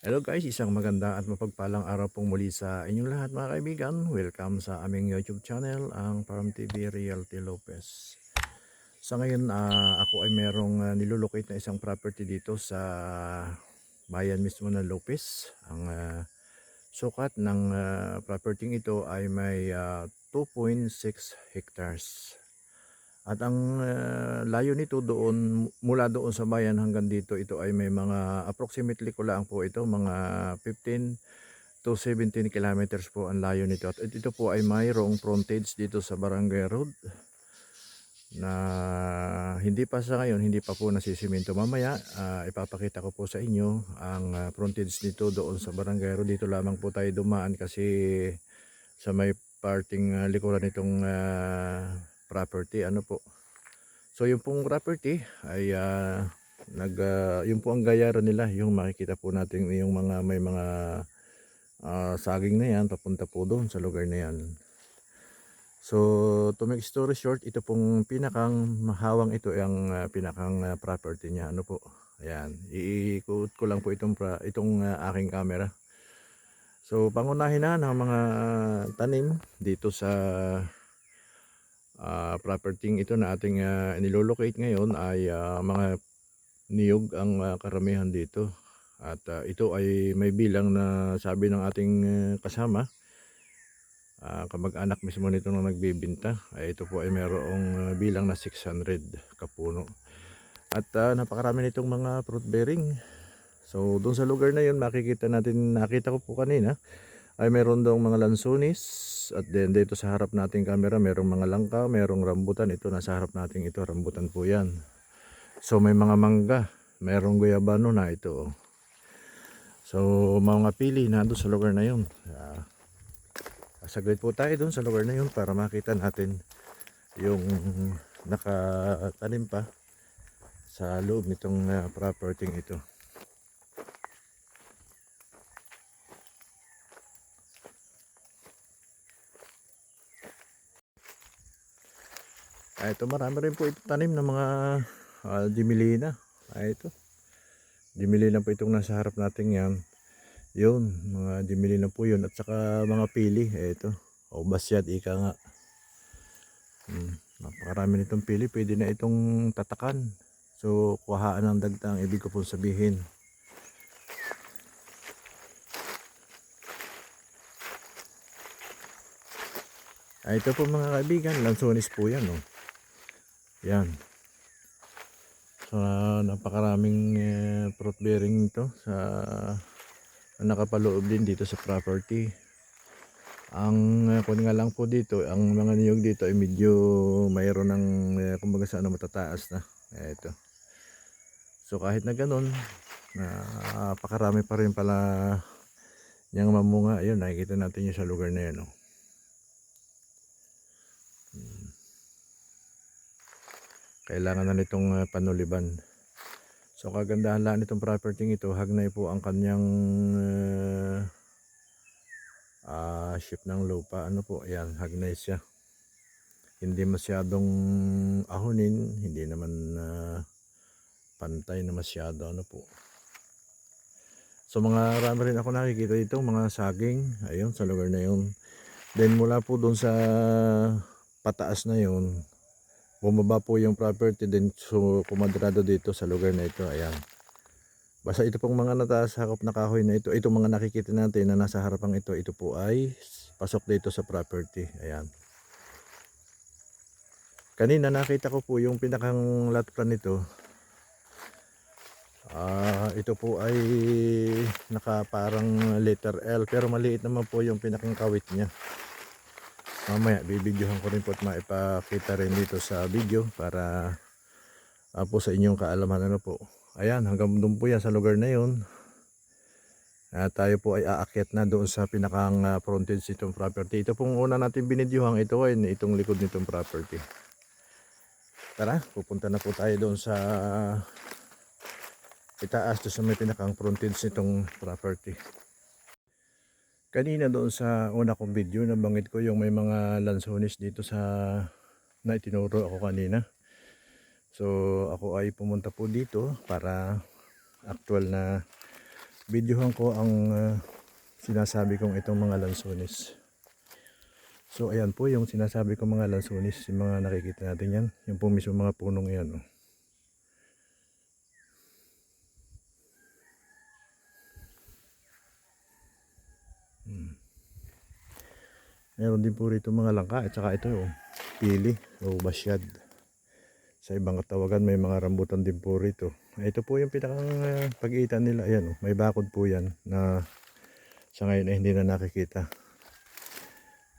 Hello guys, isang maganda at mapagpalang araw pong muli sa inyong lahat mga kaibigan. Welcome sa aming YouTube channel, ang Farm TV Realty Lopez. Sa ngayon, ako ay merong nilulocate na isang property dito sa bayan mismo ng Lopez. Ang sukat ng property ito ay may 2.6 hectares. At ang layo nito doon, mula doon sa bayan hanggang dito, ito ay may mga approximately ko lang po ito, mga 15 to 17 kilometers po ang layo nito. At ito po ay mayroong frontage dito sa Barangay Road na hindi pa sa ngayon, hindi pa po nasisiminto. Mamaya, ipapakita ko po sa inyo ang frontage nito doon sa Barangay Road. Dito lamang po tayo dumaan kasi sa may parting likuran nitong property. Ano po? So yung pong property ay yung po ang gayaran nila, yung makikita po natin yung mga may mga saging na yan papunta po doon sa lugar na yan. So to make story short, ito pong pinakang mahawang ito ang pinakang property niya. Ano po? Ayan, iikot ko lang po itong aking camera. So pangunahin na ng mga tanim dito sa property ito na ating nilolocate ngayon ay mga niyog ang karamihan dito. At ito ay may bilang na sabi ng ating kasama, kamag-anak mismo nito na nagbibinta, ay ito po ay mayroong bilang na 600 kapuno. At napakarami nitong mga fruit bearing. So doon sa lugar na yun makikita natin, nakita ko po kanina, ay meron daw mga lansones. At then dito sa harap nating camera merong mga langka, merong rambutan. Ito nasa harap nating ito, rambutan po yan. So may mga mangga, merong guyabano na ito. So mga pili na doon sa lugar na yun. Saglit po tayo doon sa lugar na yun para makita natin yung nakatanim pa sa loob nitong property ito. Ito marami rin po ito tanim ng mga Dimelina. Ito Dimelina po itong nasa harap natin yan. Yun, mga Dimelina po yun. At saka mga pili. Ito, o basyad ika nga. Napakarami nitong pili. Pwede na itong tatakan. So kuhaan ng dagtang ibig ko po sabihin. Ito po mga kaibigan, lansones po yan. Oh. Yan. So napakaraming fruit bearing ito sa nakapaloob din dito sa property. Ang kung nga lang po dito, ang mga niyog dito ay medyo mayroon ng kumbaga sa ano, matataas na. Ito. So kahit na ganun, napakarami pa rin pala niyang mamunga. Ayun, nakikita natin yung sa lugar na yan. Oh. Kailangan na nitong panuliban. So kagandahan lang nitong property ito, hagnay po ang kanyang shape ng lupa. Ano po, ayan, hagnay siya. Hindi masyadong ahonin, hindi naman pantay na masyado. Ano po. So mga rami rin ako nakikita dito, mga saging, ayun, sa lugar na yun. Then mula po doon sa pataas na yun, bumaba po yung property din, so kumadrado dito sa lugar na ito. Ayan. Basta ito pong mga nataas hakop na kahoy na ito, itong mga nakikita natin na nasa harapan ito, ito po ay pasok dito sa property. Ayan. Kanina nakita ko po yung pinakang lot plan nito. Ito po ay nakaparang letter L, pero maliit naman po yung pinakang kawit niya. Mamaya bibidyohan ko rin po at maipakita rin dito sa video para po sa inyong kaalaman. Ano po, ayan, hanggang doon po yan sa lugar na yun. Tayo po ay aakyat na doon sa pinakang frontage nitong property. Ito pong una natin binidyohan, ito ay itong likod nitong property. Tara, pupunta na po tayo doon sa itaas, doon sa may pinakang frontage nitong property. Kanina doon sa una kong video, nabanggit ko yung may mga lansones dito sa na itinuro ako kanina. So ako ay pumunta po dito para actual na videohan ko ang sinasabi kong itong mga lansones. So ayan po yung sinasabi kong mga lansones, yung mga nakikita natin yan, yung po mismo mga punong yan. Oh. Meron din po rito mga langka at saka ito oh, pili o basyad. Sa ibang katawagan may mga rambutan din po rito. Ito po yung pinakang pag-iitan nila. Ayan oh, may bakod po yan na sa ngayon ay hindi na nakikita.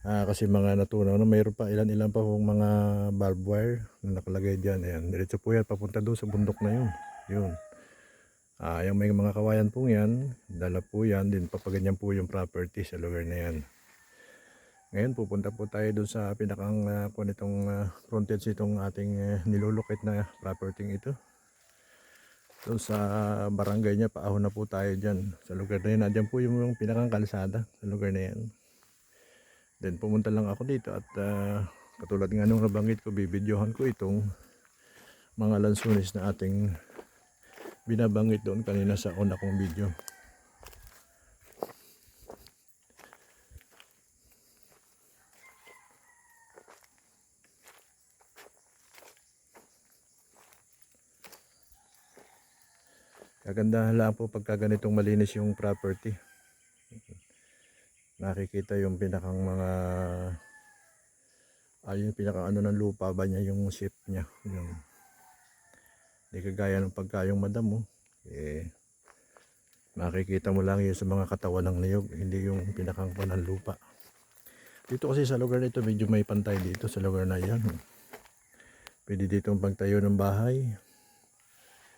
Kasi mga natunaw na mayroon pa ilan-ilan pa pong mga barbed wire na nakalagay dyan. Ayan, diretso po yan papunta doon sa bundok na yun. Yun. Yung may mga kawayan po yan, dala po yan, din papaganyan po yung property sa lugar na yan. Ngayon pupunta po tayo doon sa pinakang kung itong frontage itong ating nilulukit na property ito. Doon sa barangay niya, paahon na po tayo dyan. Sa lugar na yan, nadyan po yung pinakang kalsada sa lugar na yan. Then pumunta lang ako dito at katulad nga nung nabanggit ko, bibidyohan ko itong mga lansones na ating binabanggit doon kanina sa una kong video. Kagandahan lang po pagka ganitong malinis yung property. Nakikita yung pinakang mga yung pinaka ano ng lupa ba niya, yung shape niya. Yung, di kagaya ng pagka yung madam makikita mo lang yun sa mga katawan ng niyog, hindi yung pinakang ng lupa. Dito kasi sa lugar nito medyo may pantay dito sa lugar na yan. Pwede dito ang pagtayo ng bahay.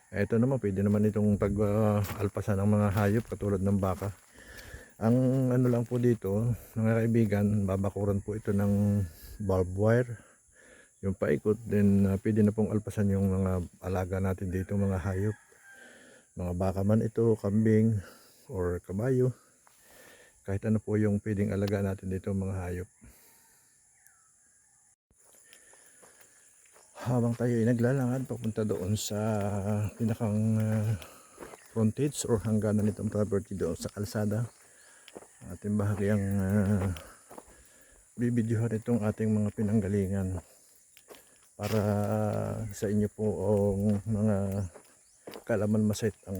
Ito naman, pwede naman itong pag-alpasan ng mga hayop katulad ng baka. Ang ano lang po dito, mga kaibigan, babakuran po ito ng barbed wire. Yung paikot, then pwede na pong alpasan yung mga alaga natin dito, mga hayop. Mga baka man ito, kambing, or kabayo. Kahit ano po yung pwedeng alaga natin dito, mga hayop. Habang tayo ay naglalakad papunta doon sa pinakang frontage or hangganan nitong property doon sa kalsada, ating bahagyang bibidyohan itong ating mga pinanggalingan para sa inyo po ang mga kalaman maset ang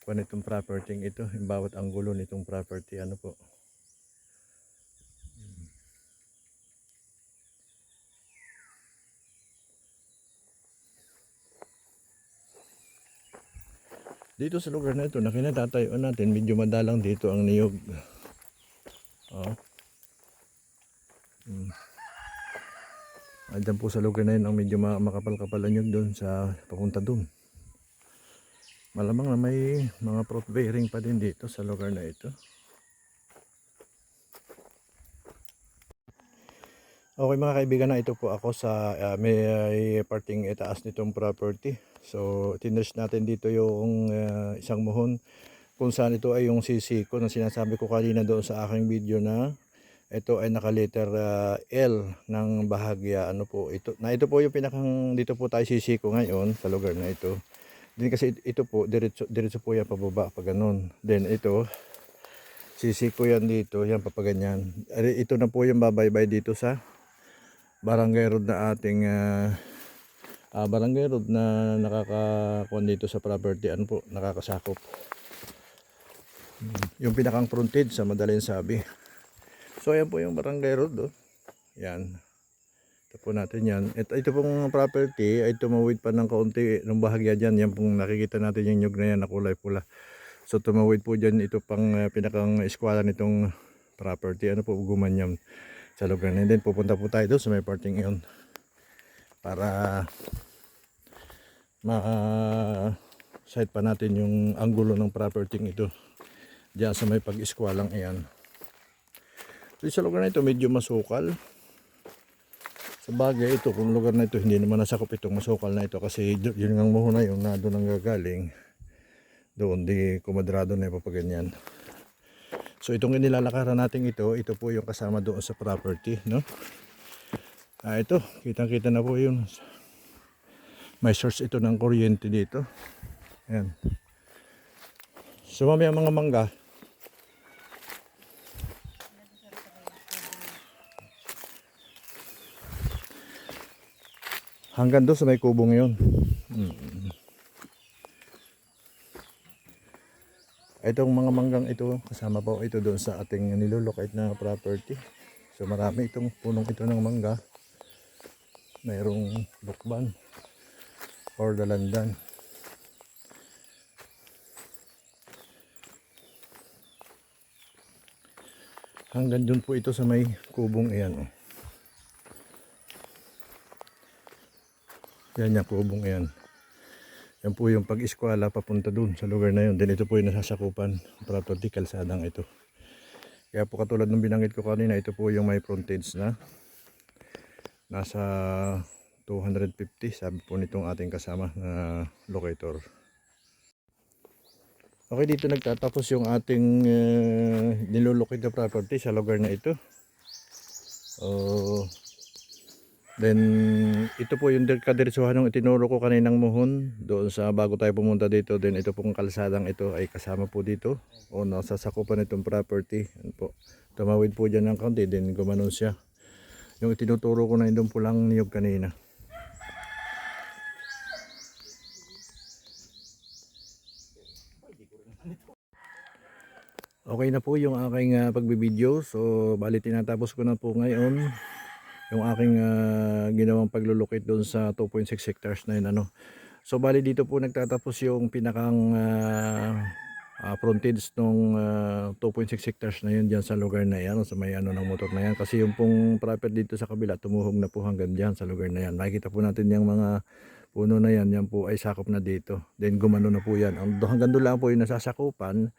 itong property ito, yung bawat anggulo nitong property. Ano po, dito sa lugar na ito na kinatatayuan natin, medyo madalang dito ang niyog. Andyan po sa lugar na yun ang medyo makapal-kapal ang niyog doon sa papunta doon. Malamang na may mga fruit bearing pa din dito sa lugar na ito. Okay mga kaibigan, na ito po ako sa may parting itaas nitong property. So tinest natin dito yung isang muhon kung saan ito ay yung sisiko na sinasabi ko kanina doon sa aking video na ito ay naka-letter L ng bahagya. Ano po ito? Na ito po yung pinakang dito po tayo sisiko ngayon sa lugar na ito. Din kasi ito po diretso po yan pababa pag ganun. Then ito sisiko yan dito, yan papaganyan. Ito na po yung babaybay dito sa barangay road na ating barangay road na nakakakuan dito sa property. Ano po, nakakasakop yung pinakang frontage sa madaling sabi. So ayan po yung barangay road yan, ito po natin yan. Ito pong property ay tumawid pa ng kaunti ng bahagya dyan. Yan pong nakikita natin yung nyug na yan na kulay pula. So tumawid po dyan ito pang pinakang eskwela nitong property. Ano po, Gumanyam sa lugar na. And then pupunta po tayo doon sa may parting iyon para ma-site pa natin yung anggulo ng property ito diyan sa may pag-eskwalang iyan. So sa lugar na ito medyo masukal. Sa bagay ito, kung lugar na ito hindi naman nasakop itong masukal na ito kasi yun ang muhuna yung na doon ang gagaling doon, di kumadrado na ipapaganyan. So itong inilalakaran natin ito po yung kasama doon sa property, no? Ito, kitang-kita na po yun. May source ito ng kuryente dito. Ayan. Sumami ang mga mangga. Hanggang doon sa may kubo ngayon. Itong mga manggang ito, kasama po ito doon sa ating nilulocate na property. So marami itong punong ito ng mangga. Mayroong bukban or dalandan. Hanggang doon po ito sa may kubong iyan. Yan yung kubong iyan. Yan po yung pag-eskwela papunta dun sa lugar na yun. Then ito po yung nasasakupan property, kalsadang ito. Kaya po katulad ng binanggit ko kanina, ito po yung may frontage na nasa 250, sabi po nitong ating kasama na locator. Okay, dito nagtatapos yung ating nilolocate na property sa lugar na ito. Then ito po yung kadiretsuhan ng itinuro ko kaninang muhon doon sa bago tayo pumunta dito. Then ito pong kalsadang ito ay kasama po dito o nasasakupan itong property. Yan po. Tumawid po dyan ng kaunti, then gumanon siya. Yung itinuturo ko na doon po lang niyog kanina. Okay na po yung aking pagbibideo. So bali tinatapos ko na po ngayon yung aking ginawang paglulocate doon sa 2.6 hectares na yun. So bali dito po nagtatapos yung pinakang frontage nung 2.6 hectares na yun dyan sa lugar na yan, sa may ng motor na yan. Kasi yung pong property dito sa kabila tumuhog na po hanggang dyan sa lugar na yan. Makikita po natin yung mga puno na yan, yan po ay sakop na dito. Then gumano na po yan. Hanggang doon lang po yung nasasakupan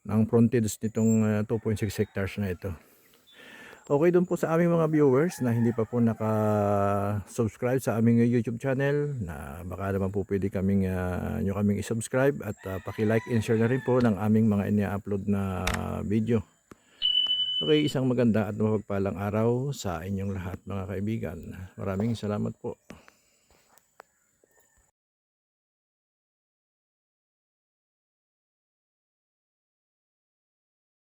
ng frontage nitong 2.6 hectares na ito. Okay, doon po sa aming mga viewers na hindi pa po naka-subscribe sa aming YouTube channel, na baka naman po pwede nyo kaming i-subscribe at paki-like and share na rin po ng aming mga ina-upload na video. Okay, isang maganda at mapagpalang araw sa inyong lahat mga kaibigan. Maraming salamat po.